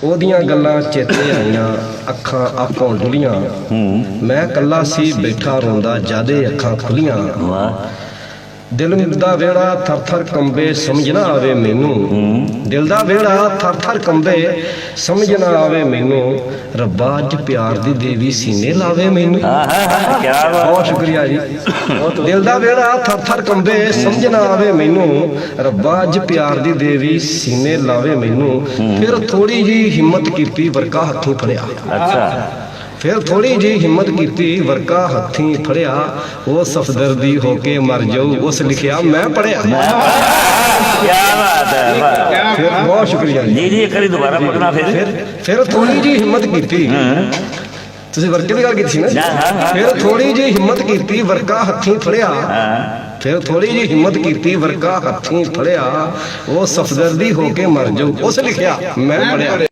ਉਹਦੀਆਂ ਗੱਲਾਂ ਚੇਤੇ ਆਈਆਂ, ਅੱਖਾਂ ਆਪੋਂ ਡੁੱਲੀਆਂ। ਮੈਂ ਕੱਲਾ ਸੀ ਬੈਠਾ ਰੋਂਦਾ, ਜਾਦੇ ਅੱਖਾਂ ਖੁੱਲੀਆਂ। ਦਿਲ ਦਾ ਵਿਹੜਾ ਥਰ ਥਰ ਕੰਬੇ, ਸਮਝ ਨਾ ਆਵੇ ਮੈਨੂੰ। ਦਿਲ ਦਾ ਵਿਹੜਾ ਥਰ ਥਰ ਕੰਬੇ, ਸਮਝ ਨਾ ਆਵੇ ਮੈਨੂੰ। ਰੱਬਾ ਅੱਜ ਪਿਆਰ ਦੀ ਦੇਵੀ ਸੀਨੇ ਲਾਵੇ ਮੈਨੂੰ। ਬਹੁਤ ਸ਼ੁਕਰੀਆ ਜੀ। ਦਿਲ ਦਾ ਵਿਹੜਾ ਥਰ ਥਰ ਕੰਬੇ, ਸਮਝ ਨਾ ਆਵੇ ਮੈਨੂੰ। ਰੱਬਾ ਅੱਜ ਪਿਆਰ ਦੀ ਦੇਵੀ ਸੀਨੇ ਲਾਵੇ ਮੈਨੂੰ। ਫਿਰ ਥੋੜੀ ਜੀ ਹਿੰਮਤ ਕੀਤੀ, ਵਰਕਾ ਹੱਥੋਂ ਫੜਿਆ। ਫਿਰ ਥੋੜੀ ਜੀ ਹਿੰਮਤ ਕੀਤੀ, ਵਰਕਾ ਹੱਥੀਂ ਫੜਿਆ। ਉਹ ਸਫਦਰਦੀ ਹੋ ਕੇ ਮਰ ਜਾਊ, ਉਸ ਲਿਖਿਆ ਮੈਂ ਪੜਿਆ। ਫਿਰ ਬਹੁਤ ਸ਼ੁਕਰੀਆ ਜੀ। ਦੁਬਾਰਾ ਪੜਨਾ। ਫਿਰ ਥੋੜੀ ਜੀ ਹਿੰਮਤ ਕੀਤੀ, ਤੁਸੀਂ ਵਰਕੇ ਦੀ ਗੱਲ ਕੀਤੀ ਸੀ ਨਾ। ਫਿਰ ਥੋੜੀ ਜੀ ਹਿੰਮਤ ਕੀਤੀ, ਵਰਕਾ ਹੱਥੀਂ ਫੜਿਆ। ਫਿਰ ਥੋੜੀ ਜੀ ਹਿੰਮਤ ਕੀਤੀ, ਵਰਕਾ ਹੱਥੀਂ ਫੜਿਆ। ਉਹ ਸਫਦਰਦੀ ਹੋ ਕੇ ਮਰ ਜਾਊ, ਉਸ ਲਿਖਿਆ ਮੈਂ ਪੜਿਆ।